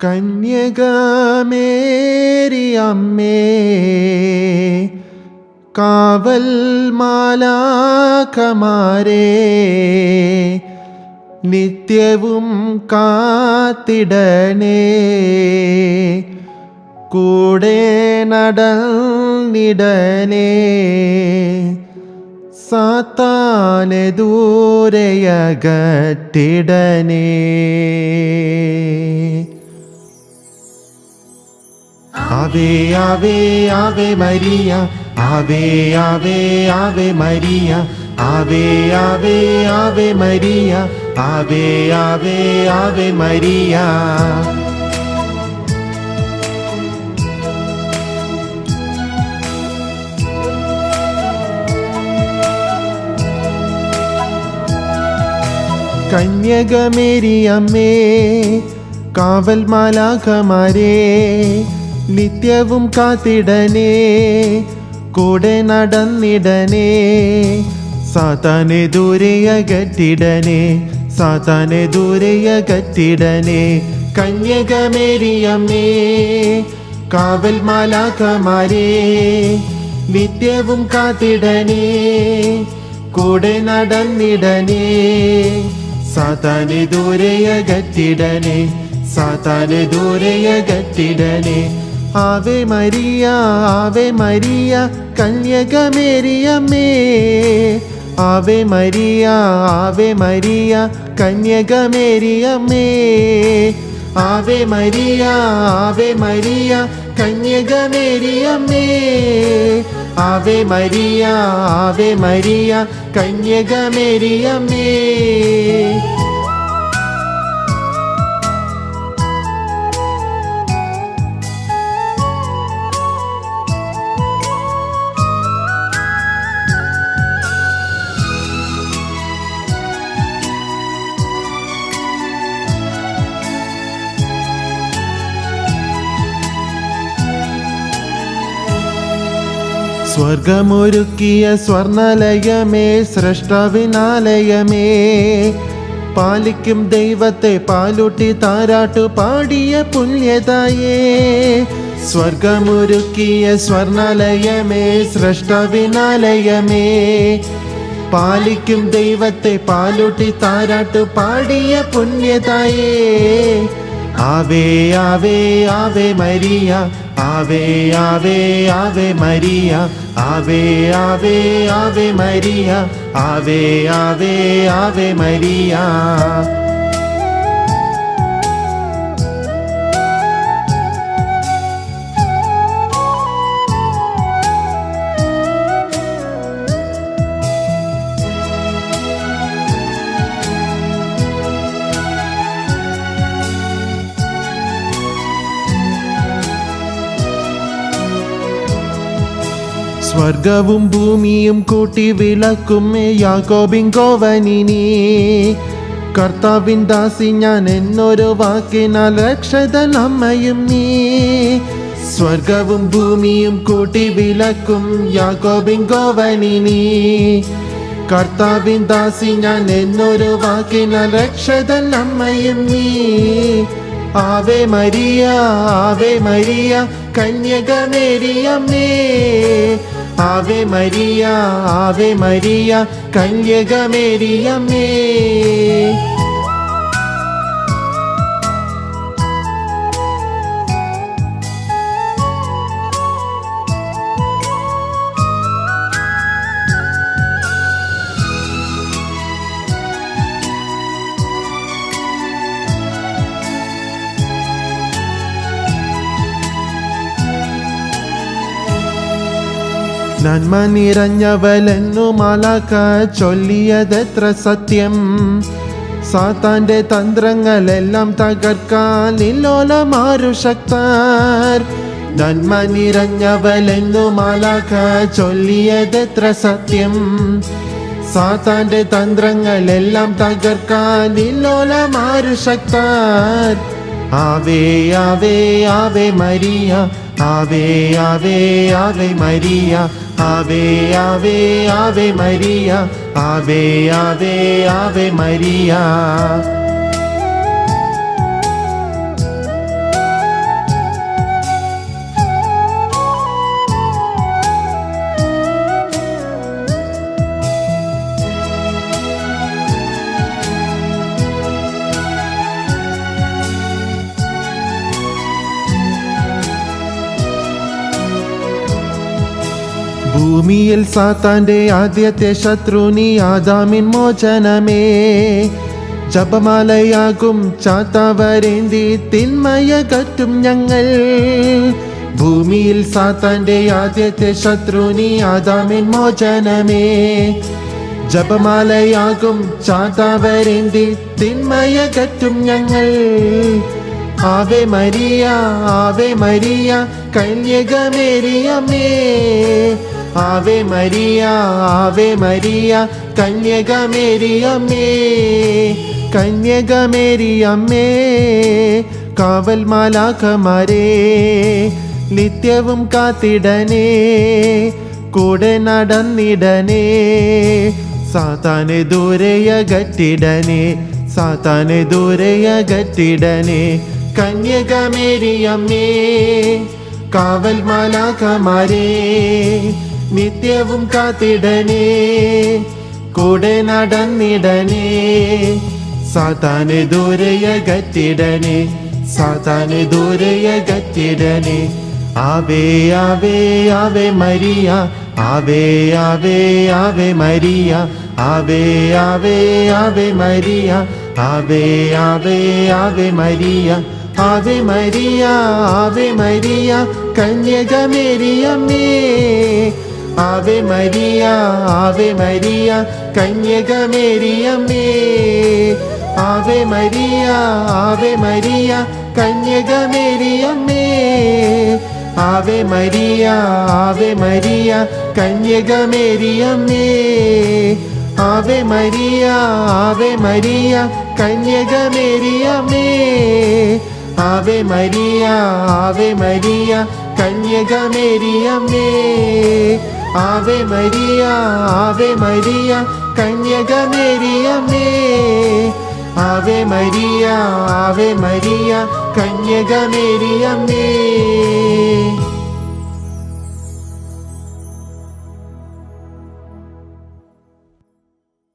കന്യകമേരി അമ്മേ, കാവൽ മാലാഖമാരേ, നിത്യവും കാത്തിടണേ, കൂടെ നടന്നിടണേ, സാത്താനെ ദൂരെയകറ്റിടണേ. ആവേ ആവേ ആവേ മരിയ, ആവേ ആവേ ആവേ മരിയ, ആവേ ആവേ ആവേ മരിയ, ആവേ ആവേ ആവേ മരിയ. കന്യകമേരി അമ്മേ, കാവൽ മാലാഖമാരേ, നിത്യവും കാത്തിടണേ, കൂടെ നടന്നിടണേ, സാത്താനെ ദൂരെയകറ്റിടണേ, സാത്താനെ ദൂരെയകറ്റിടണേ. കന്യകമേരി അമ്മേ, കാവൽ മാലാഖമാരേ, നിത്യവും കാത്തിടണേ, കൂടെ നടന്നിടണേ, സാത്താനെ ദൂരെയകറ്റിടണേ, സാത്താനെ ദൂരെയകറ്റിടണേ. ആവേ മരിയ, ആവേ മരിയ, കന്യകമേരി അമ്മേ, ആവേ മരിയ, ആവേ മരിയ, കന്യകമേരി അമ്മേ, ആവേ മരിയ, ആവേ മരിയ, കന്യകമേരി അമ്മേ, ആവേ മരിയ, ആവേ മരിയ, കന്യകമേരി അമ്മേ. സ്വർഗമൊരുക്കിയ സ്വർണലയമേ, സൃഷ്ടാവിനാലയമേ, പാലിക്കും ദൈവത്തെ പാലൂട്ടി താരാട്ടു പാടിയ പുണ്യതായേ. സ്വർഗമൊരുക്കിയ സ്വർണലയമേ, സൃഷ്ടാവിനാലയമേ, പാലിക്കും ദൈവത്തെ പാലൂട്ടി താരാട്ടു പാടിയ പുണ്യതായേ. ആവേ ആവേ ആവേ മരിയ, ആവേ ആവേ ആവേ മരിയ, ആവേ ആവേ ആവേ മരിയ, ആവേ ആവേ ആവേ മരിയ. സ്വർഗവും ഭൂമിയും കൂട്ടി വിളക്കും യാക്കോബിൻ കോവനിനി, കർത്താവിൻ ദാസി ഞാൻ എന്നൊരു വാക്കിനാൽ രക്ഷതൻ അമ്മയും നീ. സ്വർഗവും ഭൂമിയും കൂട്ടി വിളക്കും യാക്കോബിൻ കോവനിനി, കർത്താവിൻ ദാസി ഞാൻ എന്നൊരു വാക്കിനാൽ രക്ഷതൻ അമ്മയും നീ. ആവേ മരിയ, ആവേ മരിയ, കന്യകമേരി അമ്മേ, ആവേ മരിയ, ആവേ മരിയ, കന്യകമേരി അമ്മേ. നന്മ നിറഞ്ഞവലെന്നു മാലാഖ ചൊല്ലിയതെത്ര സത്യം, സാത്താന്റെ തന്ത്രങ്ങളെല്ലാം തകർക്കാൻ നില്ലോലമാരു ശക്തർ. നന്മ നിറഞ്ഞവലെന്നു മാലാഖ ചൊല്ലിയതെത്ര സത്യം, സാത്താന്റെ തന്ത്രങ്ങളെല്ലാം തകർക്കാൻ നില്ലോലമാരു ശക്തർ. ആവേ ആവേ ആവേ മരിയ, ആവേ ആവേ ആവേ മരിയ, ആവേ ആവേ ആവേ മരിയ, ആവേ ആവേ ആവേ മരിയ. ഭൂമിയിൽ സാത്താന്റെ ആദ്യത്തെ ശത്രു നീ ആദാമിൻ മോചനമേ. ജപമാലയാകും ചാത്താവരേന്തി തിന്മയകറ്റും ഞങ്ങൾ. ഭൂമിയിൽ സാത്താന്റെ ആദ്യത്തെ ശത്രു നീ ആദാമിൻ മോചനമേ. ജപമാലയാകും ചാത്താവരേന്തി തിന്മയകറ്റും ഞങ്ങൾ. Ave Maria Ave Maria കന്യകമേരിയമ്മേ. Ave Maria Ave Maria കന്യകമേരിയമ്മേ. കന്യകമേരിയമ്മേ കാവൽ മാലാഖമാരേ നിത്യവും കാത്തിടനേ. കൂടെ നടന്നിടനേ സാത്താനെ ദൂരെയകറ്റിടനേ. സാത്താനെ ദൂരെയകറ്റിടനേ. കന്യകമേരിയമ്മേ കാവൽ മാലാഖമാരേ നിത്യവും കാത്തിടനേ. കൂടെ നടന്നിടനേ സാത്താനെ ദൂരെയകറ്റിടനേ. സാത്താനെ ദൂരെയകറ്റിടനേ. ആവേ ആവേ ആവേ മരിയ. ആവേ ആവേ ആവേ മരിയ. ആവേ ആവേ ആവേ മരിയ. ആവേ ആവേ Ave Maria. Ave Maria Ave Maria കന്യകമേരിയമ്മേ. Ave Maria Ave Maria കന്യകമേരിയമ്മേ. Ave Maria Ave Maria കന്യകമേരിയമ്മേ. Ave Maria Ave Maria കന്യകമേരിയമ്മേ. Ave Maria Ave Maria കന്യകമേരിയമ്മേ. Ave Maria Ave Maria കന്യകമേരിയമ്മേ. Ave Maria Ave Maria കന്യകമേരിയമ്മേ. Ave Maria Ave Maria കന്യകമേരിയമ്മേ.